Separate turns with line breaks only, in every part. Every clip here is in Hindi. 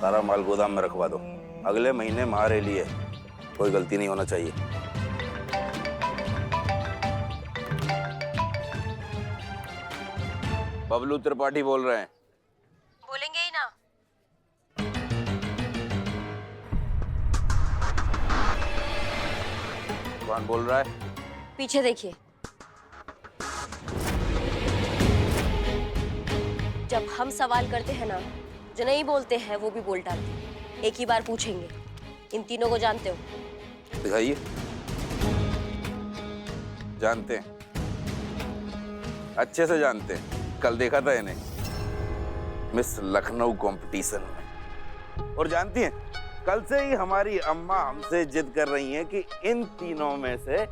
सारा माल गोदाम में रखवा दो। अगले महीने महारेली है, कोई गलती नहीं होना चाहिए। बबलू त्रिपाठी बोल रहे हैं।
बोलेंगे ही ना।
कौन बोल रहा है?
पीछे देखिए। जब हम सवाल करते हैं ना, जो नहीं बोलते हैं वो भी बोल डालते हैं। एक ही बार पूछेंगे, इन तीनों को जानते हो?
दिखाइए। जानते हैं, अच्छे से जानते हैं, कल देखा था इन्हें मिस लखनऊ कंपटीशन में। और जानती हैं, कल से ही हमारी अम्मा हमसे जिद कर रही हैं कि इन तीनों में से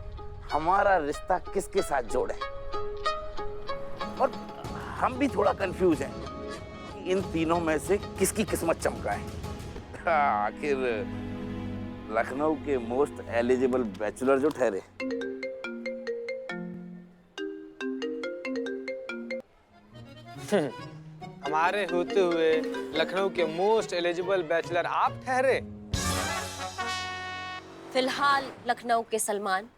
हमारा रिश्ता किसके साथ जोड़े। और हम भी थोड़ा कंफ्यूज हैं कि इन तीनों में से किसकी किस्मत चमका है। आखिर लखनऊ के मोस्ट एलिजिबल बैचलर जो ठहरे।
हमारे होते हुए लखनऊ के मोस्ट एलिजिबल बैचलर आप ठहरे।
फिलहाल लखनऊ के सलमान,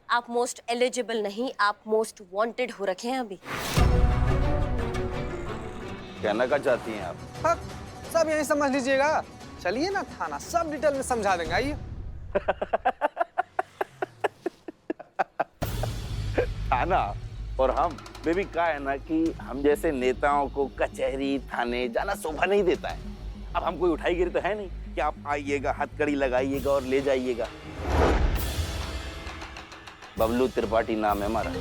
आप मोस्ट एलिजिबल नहीं, आप मोस्ट वांटेड हो रखे हैं अभी।
कहना क्या चाहती हैं आप?
हाँ, सब यही समझ लीजिएगा। चलिए ना थाना, सब डिटेल में समझा देंगे। आइए।
थाना और हम में भी क्या है ना कि हम जैसे नेताओं को कचहरी थाने जाना शोभा नहीं देता है। अब हम कोई उठाई गिरी तो है नहीं कि आप आइएगा, हथकड़ी लगाइएगा और ले जाइएगा। बबलू त्रिपाठी नाम है हमारा।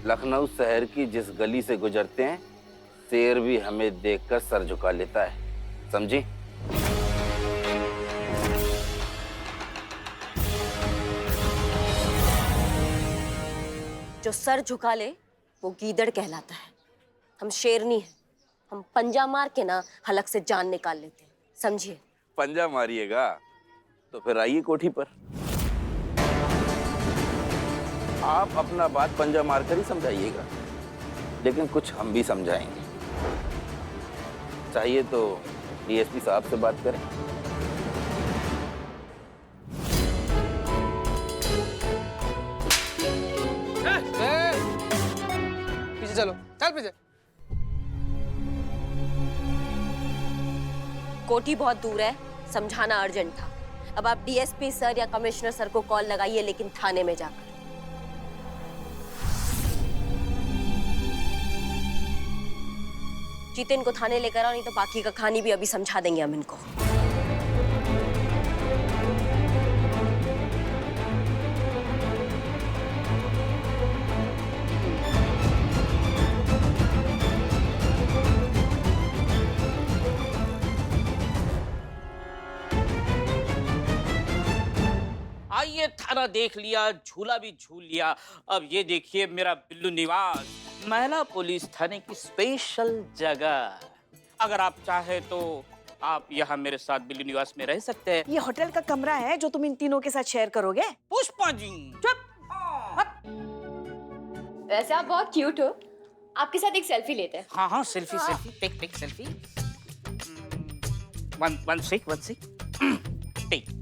लखनऊ शहर की जिस गली से गुजरते हैं, शेर भी हमें देखकर सर झुका लेता है, समझी?
जो सर झुका ले वो गीदड़ कहलाता है। हम शेरनी हैं, हम पंजा मार के ना हलक से जान निकाल लेते हैं, समझिए?
पंजा मारिएगा तो फिर आइए कोठी पर। आप अपना बात पंजा मारकर ही समझाइएगा, लेकिन कुछ हम भी समझाएंगे। चाहिए तो डीएसपी साहब से बात करें।
पीछे चलो, चल पीछे।
कोठी बहुत दूर है, समझाना अर्जेंट था। अब आप डीएसपी सर या कमिश्नर सर को कॉल लगाइए, लेकिन थाने में जाकर। जितिन को थाने लेकर आओ, नहीं तो बाकी का कहानी भी अभी समझा देंगे हम इनको।
आइए, थाना देख लिया, झूला भी झूल लिया। अब ये देखिए मेरा बिल्लू निवास, महिला पुलिस थाने की स्पेशल जगह। अगर आप चाहे तो आप यहाँ मेरे साथ बिल्लू निवास में रह सकते हैं।
ये होटल का कमरा है जो तुम इन तीनों के साथ शेयर करोगे?
पुष्पा जी चुप।
वैसे आप बहुत क्यूट हो, आपके साथ एक सेल्फी लेते हैं।
हाँ हाँ, selfie selfie, take selfie. One sec take.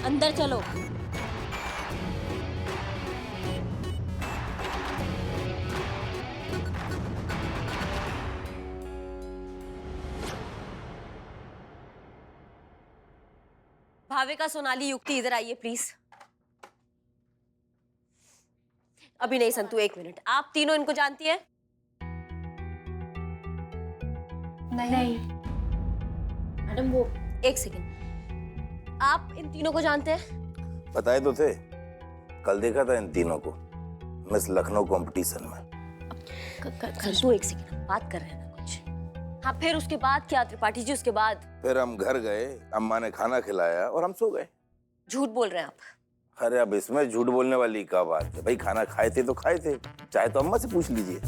अंदर चलो। भाविका, सोनाली, युक्ति, इधर आइए प्लीज। अभी नहीं संतु, एक मिनट। आप तीनों इनको जानती हैं?
नहीं।
मैडम वो एक सेकेंड, आप इन तीनों को जानते हैं?
बताए तो थे, कल देखा था इन तीनों को मिस लखनऊ कंपटीशन में।
संतु एक सेकंड, बात कर रहे हैं ना कुछ। हाँ फिर उसके बाद क्या त्रिपाठी जी? उसके बाद
फिर हम घर गए, अम्मा ने खाना खिलाया और हम सो गए।
झूठ बोल रहे हैं आप।
अरे अब इसमें झूठ बोलने वाली क्या बात है भाई, खाना खाए थे तो खाए थे, चाहे तो अम्मा से पूछ लीजिए।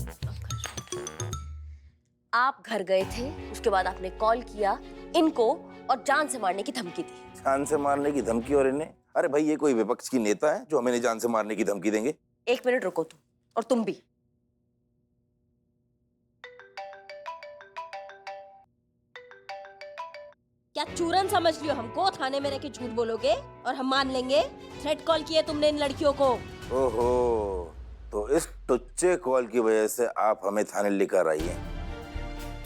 आप घर गए थे, उसके बाद आपने कॉल किया इनको और जान से मारने की धमकी दी।
जान से मारने की धमकी? और इन्हें? अरे भाई ये कोई विपक्ष की नेता है जो हमें जान से मारने की धमकी देंगे?
1 मिनट रुको तुम, और तुम भी। क्या चूरन समझ लियो हमको? थाने में रह के झूठ बोलोगे और हम मान लेंगे? थ्रेट कॉल किया तुमने इन लड़कियों को।
ओहो, तो इस टुच्चे कॉल की वजह से आप हमें थाने लेकर आई हैं।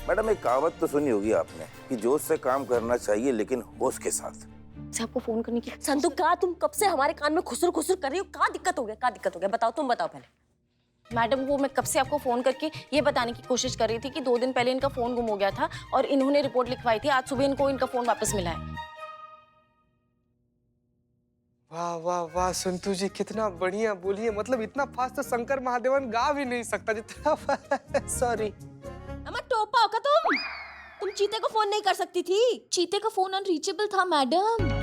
मैडम एक कहावत तो सुनी होगी आपने कि जोश से काम करना चाहिए लेकिन होश के साथ।
से आपको फोन करने की संतु, क्या तुम कब से हमारे कान में खुसर खुसर कर रही हो? क्या दिक्कत हो गया? क्या दिक्कत हो गया? बताओ, तुम बताओ पहले।
मैडम वो मैं कब से आपको फोन करके ये बताने की कोशिश कर रही थी कि 2 दिन पहले इनका फोन गुम हो गया था और इन्होंने रिपोर्ट लिखवाई थी। आज सुबह इनको इनका फोन वापस मिला है।
वाह वाह वाह संतु जी, कितना बढ़िया बोलिए। मतलब इतना फास्ट तो शंकर महादेवन गा भी नहीं सकता जितना। सॉरी।
अम्मा टोपा हो क्या तुम? तुम चीते को फोन नहीं कर सकती थी?
चीते का फोन अनरीचेबल था मैडम।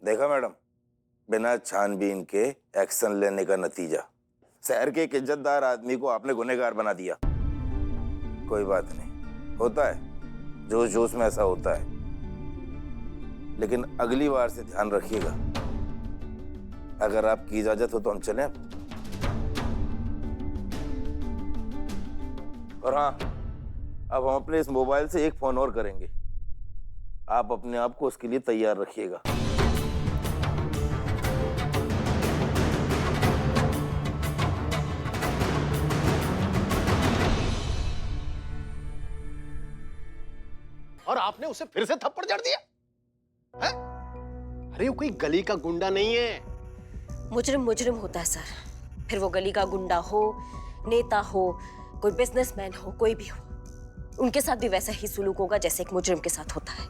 देखा मैडम, बिना छानबीन के एक्शन लेने का नतीजा। शहर के एक इज्जतदार आदमी को आपने गुनहगार बना दिया। कोई बात नहीं, होता है, जोश जोश में ऐसा होता है, लेकिन अगली बार से ध्यान रखिएगा। अगर आपकी इजाजत हो तो हम चलें। और हाँ, अब हम अपने इस मोबाइल से एक फोन और करेंगे, आप अपने आप को उसके लिए तैयार रखिएगा।
और आपने उसे फिर से थप्पड़ जड़ दिया है? अरे वो कोई गली का गुंडा नहीं है।
मुजरिम मुजरिम होता है सर, फिर वो गली का गुंडा हो, नेता हो, कोई बिजनेसमैन हो, कोई भी हो, उनके साथ भी वैसा ही सुलूक होगा जैसे एक मुजरिम के साथ होता है।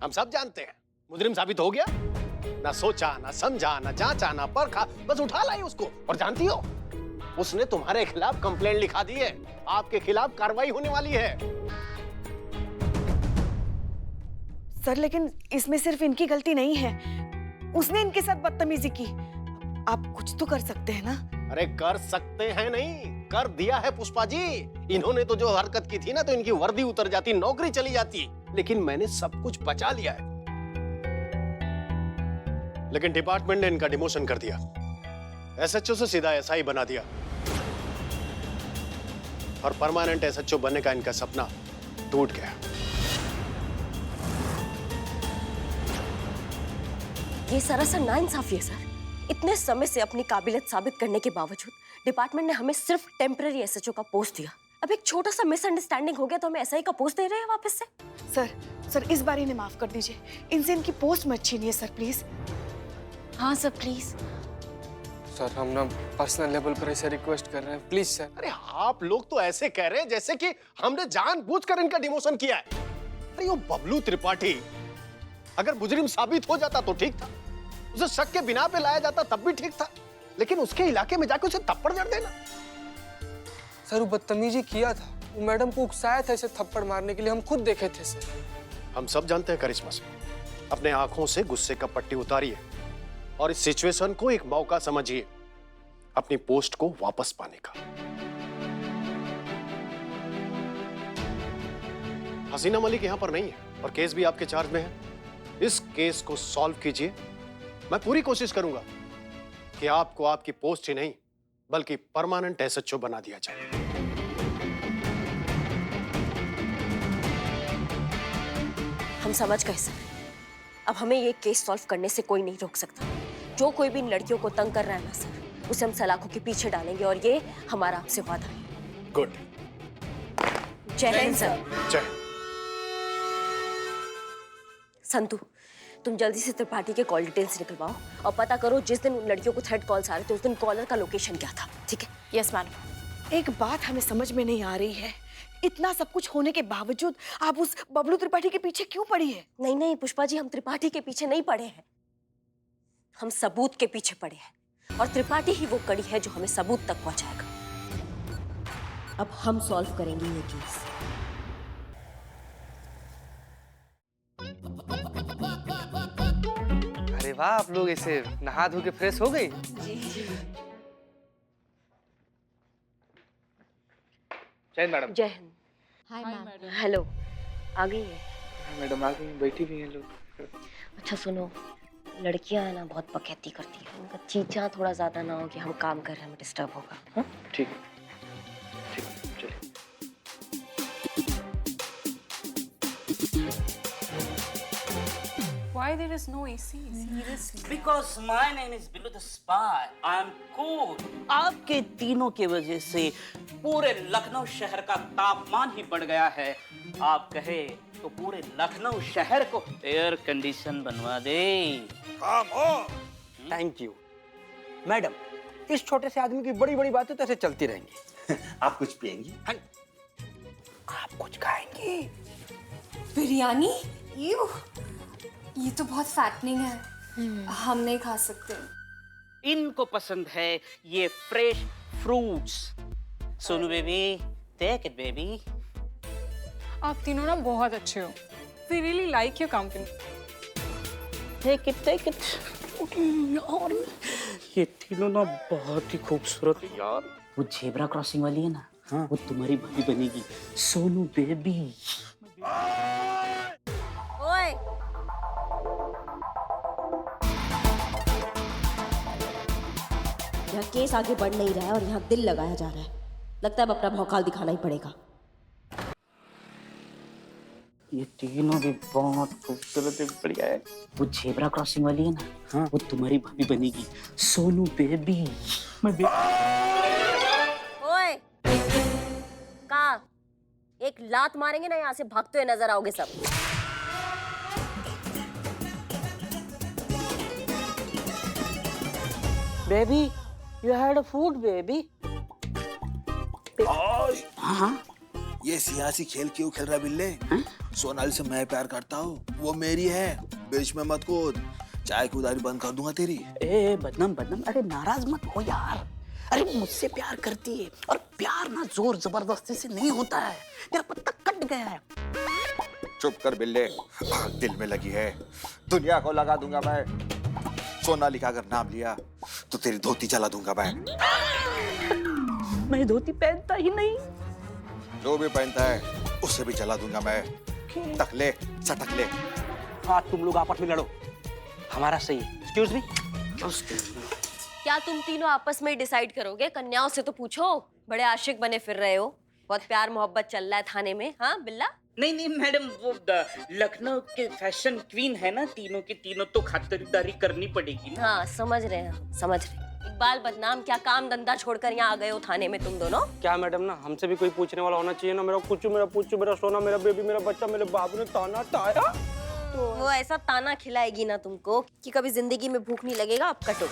हम सब जानते हैं मुजरिम साबित हो गया। ना सोचा, ना समझा, ना जांचा, ना परखा, बस उठा लाई उसको। और जानती हो, उसने तुम्हारे खिलाफ कंप्लेंट लिखा दी है। आपके खिलाफ कार्रवाई होने वाली है।
सर लेकिन इसमें सिर्फ इनकी गलती नहीं है, उसने इनके साथ बदतमीजी की। आप कुछ तो कर सकते हैं ना?
अरे कर सकते हैं नहीं, कर दिया है पुष्पा जी। इन्होंने तो जो हरकत की थी ना, तो इनकी वर्दी उतर जाती, नौकरी चली जाती। लेकिन मैंने सब कुछ बचा लिया है। लेकिन डिपार्टमेंट ने इनका डिमोशन कर दिया, एसएचओ से सीधा एसआई बना दिया। और परमानेंट एसएचओ बनने का इनका सपना टूट गया।
ये सरासर नाइंसाफी है सर। इतने समय से अपनी काबिलियत साबित करने के बावजूद डिपार्टमेंट ने हमें सिर्फ टेम्पररी एसएचओ का पोस्ट दिया। अब एक छोटा सा मिसअंडरस्टैंडिंग हो गया तो हमें एसआई का पोस्ट दे रहे हैं वापस से।
सर इस बार इन्हें माफ कर दीजिए, इनसे इनकी पोस्ट मत छीनिए सर प्लीज।
हाँ सर प्लीज।
सर हम ना पर्सनल लेवल पर ऐसे रिक्वेस्ट कर रहे हैं, प्लीज सर।
अरे आप लोग तो ऐसे कह रहे हैं जैसे कि हमने जानबूझकर इनका डिमोशन किया है। अरे वो बबलू त्रिपाठी अगर मुजरिम साबित हो जाता तो ठीक था, उसे शक के बिना पे लाया जाता तब भी ठीक था, लेकिन उसके इलाके में जाके उसे थप्पड़ जड़ देना।
सर वो बदतमीजी किया था, वो मैडम को उकसाया था इसे थप्पड़ मारने के लिए, हम खुद देखे थे सर।
हम सब जानते हैं करिश्मा से, अपने आंखों से गुस्से का पट्टी उतारिए और इस सिचुएशन को एक मौका समझिए अपनी पोस्ट को वापस पाने का। हसीना मलिक यहां पर नहीं है और केस भी आपके चार्ज में है। इस केस को सॉल्व कीजिए। मैं पूरी कोशिश करूंगा कि आपको आपकी पोस्ट ही नहीं बल्कि परमानेंट एसएचओ बना दिया जाए।
हम समझ गए सर, अब हमें ये केस सॉल्व करने से कोई नहीं रोक सकता। जो कोई भी इन लड़कियों को तंग कर रहा है ना सर, उसे हम सलाखों के पीछे डालेंगे और ये हमारा आपसे वादा है।
गुड।
जय हिंद सर।
जय।
संतु, तुम जल्दी से त्रिपाठी के कॉल डिटेल्स निकलवाओ और पता करो जिस दिन उन लड़कियों को थ्रेट कॉल्स आ रहे थे उस दिन कॉलर का लोकेशन क्या था, ठीक है?
Yes madam.
एक बात हमें समझ में नहीं आ रही है, इतना सब कुछ होने के बावजूद आप उस बबलू त्रिपाठी के पीछे क्यों पड़ी है?
नहीं नहीं पुष्पा जी, हम त्रिपाठी के पीछे नहीं पड़े हैं। हम सबूत के पीछे पड़े हैं और त्रिपाठी ही वो कड़ी है जो हमें सबूत तक पहुंचाएगा। अब हम सॉल्व करेंगे ये केस।
अरे वाह, आप लोग ऐसे नहा धो के फ्रेश हो गई? जय मैडम।
जय हिंद।
Hi ma'am.
हेलो, आ गई है?
मैडम आ गई, बैठी भी हैं लोग।
अच्छा सुनो, लड़कियां है ना बहुत पकैती करती है, उनका चींचा थोड़ा ज्यादा ना हो कि हम काम कर रहे हैं डिस्टर्ब होगा। हाँ?
ठीक है, ठीक है, चलिए।
Why there is no AC? Seriously.
Because my name is Billu the Spy. I am cool. आपके तीनों की वजह से पूरे लखनऊ शहर का तापमान ही बढ़ गया है। आप कहे तो पूरे लखनऊ शहर को एयर कंडीशन बनवा दे।
Thank you madam. इस छोटे से आदमी की बड़ी बड़ी बातें तो ऐसे चलती रहेंगी।
आप कुछ पिएंगी?
हाँ, आप कुछ खाएंगी?
बिरयानी? यू, ये तो बहुत फैटनिंग है। हम नहीं खा सकते।
इनको पसंद है ये fresh fruits. Sonu baby, take it baby.
आप तीनों ना बहुत अच्छे हो। We really like your company.
Take it, take it. यार ये तीनों ना बहुत ही खूबसूरत है यार। वो जेब्रा क्रॉसिंग वाली है ना, हाँ, वो तुम्हारी भाभी बनेगी, सोनू बेबी।
ओए, यहाँ केस आगे बढ़ नहीं रहा है और यहाँ दिल लगाया जा रहा है। लगता है अब अपना भौकाल दिखाना ही पड़ेगा।
ये तीनों भी बहुत खूबसूरत है, बढ़िया है। वो जेब्रा क्रॉसिंग वाली है ना, हाँ, वो तुम्हारी भाभी बनेगी, सोनू बेबी। मैं
ओए, कहाँ? एक लात मारेंगे ना, यहाँ से भागते हुए नजर आओगे सब।
Baby, you had a food, baby. हाँ?
ये सियासी खेल क्यों खेल रहा है बिल्ले? सोनाली से मैं प्यार करता हूँ, वो मेरी है, बीच में मत कूद, चाय की उधारी बंद कर दूंगा तेरी।
ए बदनाम बदनाम, अरे नाराज मत हो यार। अरे मुझसे प्यार करती है और प्यार ना जोर जबरदस्ती से नहीं होता है। तेरा पत्ता कट गया है।
चुप कर बिल्ले, आग दिल में लगी है, दुनिया को लगा दूंगा मैं। सोनाली का अगर नाम लिया तो तेरी धोती जला दूंगा मैं।
मैं धोती पहनता ही नहीं।
जो भी पहनता है उसे भी जला दूंगा मैं। तक ले, सटक ले।
हाँ, तुम लोग आपस में लड़ो, हमारा सही है। Excuse me.
क्या तुम तीनों आपस में डिसाइड करोगे? कन्याओं से तो पूछो, बड़े आशिक बने फिर रहे हो, बहुत प्यार मोहब्बत चल रहा है थाने में। हाँ बिल्ला?
नहीं नहीं मैडम, वो लखनऊ के फैशन क्वीन है ना, तीनों के तीनों तो खातिरदारी करनी पड़ेगी ना।
हाँ समझ रहे हैं, समझ रहे। इकबाल बदनाम, क्या काम धंधा छोड़कर यहाँ आ गए हो थाने में तुम दोनों?
क्या मैडम ना, हमसे भी कोई पूछने वाला होना चाहिए ना। मेरा कुछ, मेरा पूछू, मेरा सोना, मेरा बेबी, मेरा बच्चा, मेरे बाबू ने ताना ताया तो
वो ऐसा ताना खिलाएगी ना तुमको कि कभी जिंदगी में भूख नहीं लगेगा। अब कटो।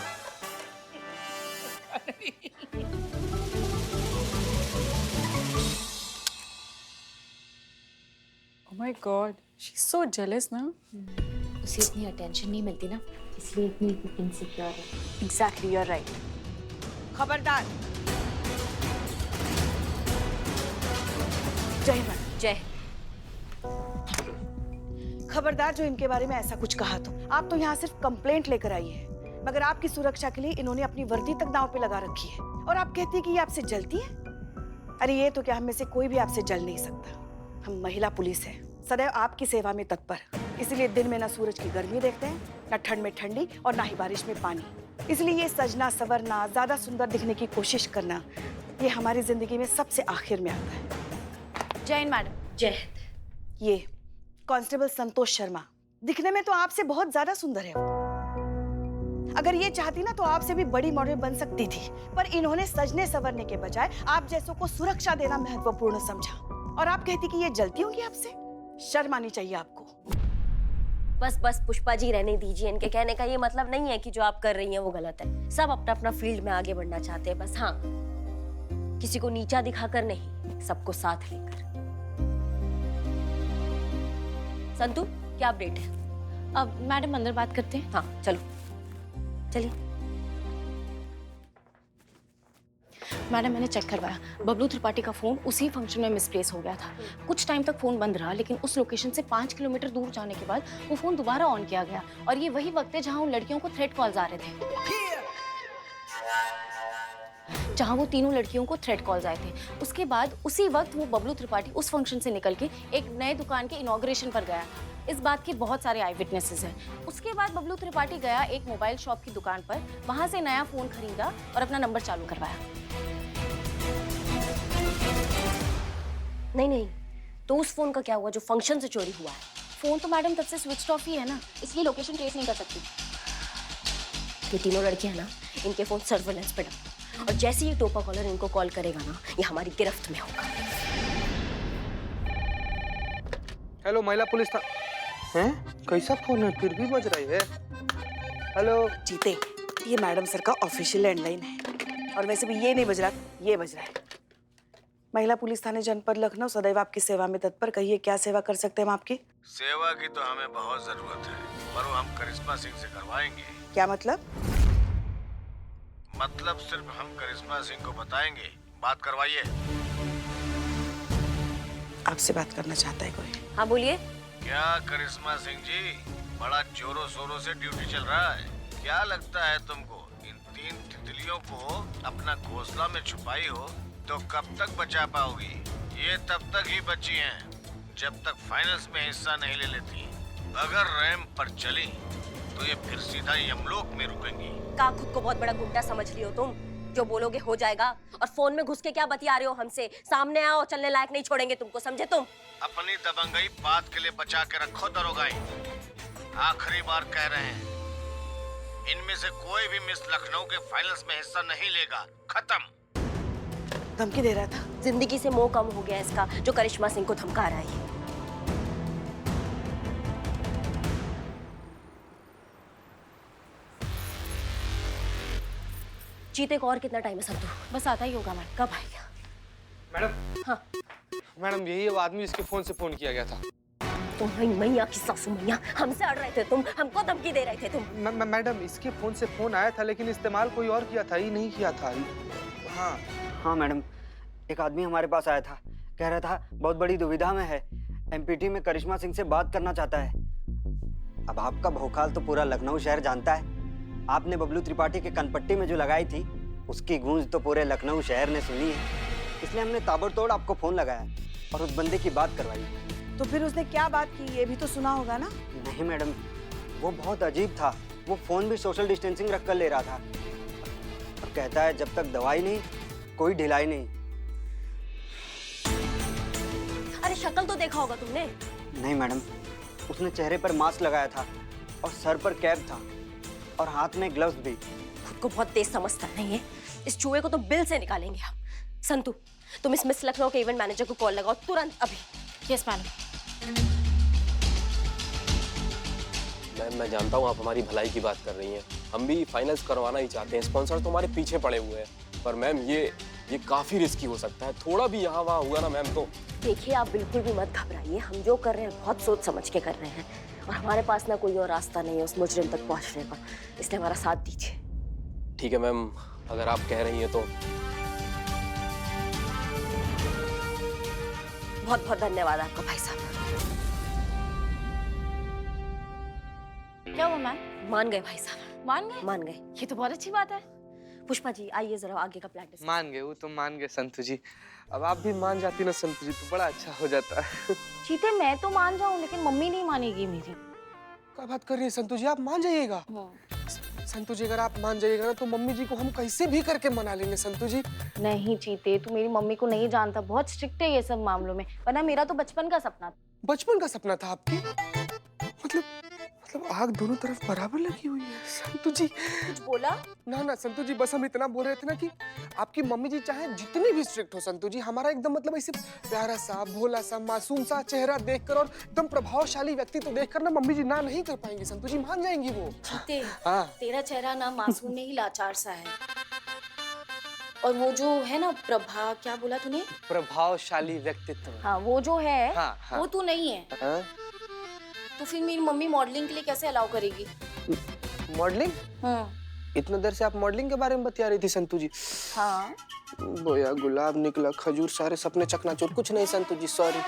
Oh my God, she's so jealous ना?
उसे इतनी अटेंशन नहीं मिलती ना, इसलिए इतनी इनसिक्योर है।
Exactly, you are right. खबरदार। जय हिंद।
जय।
खबरदार जो इनके बारे में ऐसा कुछ कहा तो। आप तो यहाँ सिर्फ कंप्लेंट लेकर आई है, मगर आपकी सुरक्षा के लिए इन्होंने अपनी वर्दी तक दांव पे लगा रखी है। और आप कहती है कि ये आपसे जलती है? अरे ये तो क्या, हम में से कोई भी आपसे जल नहीं सकता। हम महिला पुलिस है, सदैव आपकी सेवा में तत्पर, इसलिए दिन में ना सूरज की गर्मी देखते हैं, ना ठंड में ठंडी और ना ही बारिश में पानी। इसलिए ये सजना संवरना, ज्यादा सुंदर दिखने की कोशिश करना, ये हमारी जिंदगी में सबसे आखिर में आता है।
जय हिंद मैडम।
जय हिंद।
ये कांस्टेबल संतोष शर्मा, दिखने में तो आपसे बहुत ज्यादा सुंदर है। अगर ये चाहती ना तो आपसे भी बड़ी मॉडल बन सकती थी, पर इन्होंने सजने संवरने के बजाय आप जैसों को सुरक्षा देना महत्वपूर्ण समझा। और आप कहती कि ये जलती होंगी आपसे? शर्म आनी चाहिए आपको।
बस बस पुष्पा जी, रहने दीजिए। इनके कहने का ये मतलब नहीं है कि जो आप कर रही हैं वो गलत है। सब अपना अपना फील्ड में आगे बढ़ना चाहते हैं, बस हाँ, किसी को नीचा दिखाकर नहीं, सबको साथ लेकर। संतू, क्या अपडेट है?
अब मैडम अंदर बात करते हैं।
हाँ चलो। चलिए।
मैडम मैंने चेक करवाया, बबलू त्रिपाठी का फोन उसी फंक्शन में मिसप्लेस हो गया था। कुछ टाइम तक फोन बंद रहा, लेकिन उस लोकेशन से 5 किलोमीटर दूर जाने के बाद वो फोन दोबारा ऑन किया गया, और ये वही वक्त है जहां उन लड़कियों को थ्रेट कॉल्स आ रहे थे, जहां वो तीनों लड़कियों को थ्रेट कॉल्स आए थे। उसके बाद उसी वक्त वो बबलू त्रिपाठी उस फंक्शन से निकल के एक नए दुकान के इनॉग्रेशन पर गया। इस बात के बहुत सारे आई विटनेसेस हैं। उसके बाद बबलू त्रिपाठी गया एक मोबाइल शॉप की दुकान पर, वहां से नया फोन खरीदा और अपना नंबर चालू करवाया।
नहीं, तो उस फोन का क्या हुआ जो फंक्शन से चोरी हुआ है?
फोन तो मैडम तब से स्विच ऑफ ही है ना, इसलिए लोकेशन ट्रेस नहीं कर सकती।
ये तीनों लड़कियां ना, इनके फोन सर्वेलेंस पे डालो, और जैसे ही टोपा कॉलर इनको कॉल करेगा ना, ये हमारी गिरफ्त में होगा।
हेलो महिला पुलिस था। हैं? कैसा फोन है, फिर भी बज रही है। हेलो
जीते, ये मैडम सर का ऑफिशियल लैंडलाइन है, और वैसे भी ये नहीं बज रहा, ये बज रहा है। महिला पुलिस थाने जनपद लखनऊ सदैव आपकी सेवा में तत्पर। कहिए क्या सेवा कर सकते हैं हम आपकी?
सेवा की तो हमें बहुत जरूरत है, पर वो हम करिश्मा सिंह से करवाएंगे।
क्या मतलब?
मतलब सिर्फ हम करिश्मा सिंह को बताएंगे। बात करवाइए।
आपसे बात करना चाहता है कोई?
हाँ बोलिए।
क्या करिश्मा सिंह जी, बड़ा जोरों शोरों से ड्यूटी चल रहा है? क्या लगता है तुमको इन 3 तितलियों को अपना घोंसला में छुपाई हो तो कब तक बचा पाओगी? ये तब तक ही बची हैं जब तक फाइनल्स में हिस्सा नहीं ले लेती। अगर रैंप पर चली तो ये फिर सीधा यमलोक में रुकेंगी।
का खुद को बहुत बड़ा गुंडा समझ लियो तुम? जो बोलोगे हो जाएगा, और फोन में घुस के क्या बतिया रहे हो हमसे? सामने आओ, चलने लायक नहीं छोड़ेंगे तुमको, समझे तुम?
अपनी दबंगई बात के लिए बचा के रखो दरोगाई। आखिरी बार कह रहे हैं, इनमें से कोई भी मिस लखनऊ के फाइनल्स में हिस्सा नहीं लेगा। खत्म।
धमकी दे रहा था?
जिंदगी से मोह कम हो गया इसका, जो करिश्मा सिंह को धमका रहा है। जीते को और कितना टाइम है संतू?
बस आता ही होगा मैडम।
कब आएगा?
मैडम।
हाँ
मैडम, यही वो आदमी जिसके फोन से फोन किया गया था।
तुम्हारी मैया की सासू मैया, हमसे अड़ रहे थे तुम, हमको धमकी दे रहे थे तुम।
मैडम, इसके फोन से फोन आया था, लेकिन इस्तेमाल कोई और किया था, ये नहीं किया था।
हाँ मैडम, एक आदमी हमारे पास आया था, कह रहा था बहुत बड़ी दुविधा में है, एमपीटी में करिश्मा सिंह से बात करना चाहता है। अब आपका भौकाल तो पूरा लखनऊ शहर जानता है। आपने बबलू त्रिपाठी के कनपट्टी में जो लगाई थी, उसकी गूंज तो पूरे लखनऊ शहर ने सुनी है, इसलिए हमने ताबड़तोड़ आपको फोन लगाया और उस बंदे की बात करवाई।
तो फिर उसने क्या बात की, ये भी तो सुना होगा ना?
नहीं मैडम, वो बहुत अजीब था। वो फोन भी सोशल डिस्टेंसिंग रख कर ले रहा था, और कहता है जब तक दवाई नहीं कोई ढिलाई नहीं।
अरे शक्ल तो देखा होगा तुमने?
नहीं मैडम, उसने चेहरे पर मास्क लगाया था और सर पर कैप था और हाथ में ग्लव्स भी।
खुद को बहुत तेज समझता नहीं है। इस चूहे को तो बिल से निकालेंगे हम। संतू, तुम इस मिस लखनऊ के इवेंट मैनेजर को कॉल लगाओ तुरंत अभी।
Yes madam.
मैम, मैं जानता हूँ आप हमारी भलाई की बात कर रही हैं, हम भी फाइनल्स करवाना ही चाहते हैं, स्पॉन्सर तो हमारे पीछे पड़े हुए हैं, पर मैम ये काफी रिस्की हो सकता है। थोड़ा भी यहाँ वहाँ हुआ ना मैम तो।
देखिए, आप बिल्कुल भी मत घबराइए, हम जो कर रहे हैं बहुत सोच समझ के कर रहे हैं, और हमारे पास ना कोई और रास्ता नहीं है उस मुजरिम तक पहुँचने का, इसलिए हमारा साथ दीजिए।
ठीक है मैम, अगर आप कह रही हैं तो।
बहुत बहुत धन्यवाद आपका भाई साहब।
क्या हुआ मैम?
मान गए भाई साहब।
मान गए?
मान गए।
ये तो बहुत अच्छी बात है।
पुष्पा जी आइए जरा आगे का प्लान डिस्कस।
मान गए, वो तो मान गए संतू जी। अब आप भी मान जाती ना संतू जी तो बड़ा अच्छा हो जाता।
चीते, मैं तो मान जाऊं, लेकिन मम्मी नहीं मानेगी मेरी।
क्या बात कर रही है संतू जी, आप मान जाइएगा। संतू जी, अगर आप मान जाइएगा ना तो मम्मी जी को हम कैसे भी करके मना लेंगे संतू जी।
नहीं चीते, तू मेरी मम्मी को नहीं जानता, बहुत स्ट्रिक्ट है ये सब मामलों में, वरना मेरा तो बचपन का सपना था।
बचपन का सपना था आपकी? मतलब आग दोनों तरफ बराबर लगी हुई है संतू जी।
कुछ बोला?
ना संतू जी, बस हम इतना बोल रहे थे ना कि आपकी मम्मी जी चाहे जितनी भी स्ट्रिक्ट हो संतू जी, हमारा एकदम मतलब ऐसे प्यारा सा, भोला सा, मासूम सा चेहरा देखकर और एकदम प्रभावशाली व्यक्तित्व देखकर ना मम्मी जी ना नहीं कर पाएंगी संतू जी, मान जाएंगी वो।
चीते,
हाँ।
तेरा चेहरा ना मासूम नहीं लाचार सा है, और वो जो है ना प्रभा, क्या बोला तूने?
प्रभावशाली व्यक्तित्व।
हाँ, वो जो है
हाँ।
वो तू नहीं है।
हाँ?
तो फिर मेरी मम्मी मॉडलिंग के लिए कैसे अलाउ करेगी?
मॉडलिंग? इतना देर से आप मॉडलिंग के बारे में बतिया रही थी संतू जी।
हाँ
बोया गुलाब निकला खजूर, सारे सपने चकनाचूर। कुछ नहीं संतू जी, सॉरी।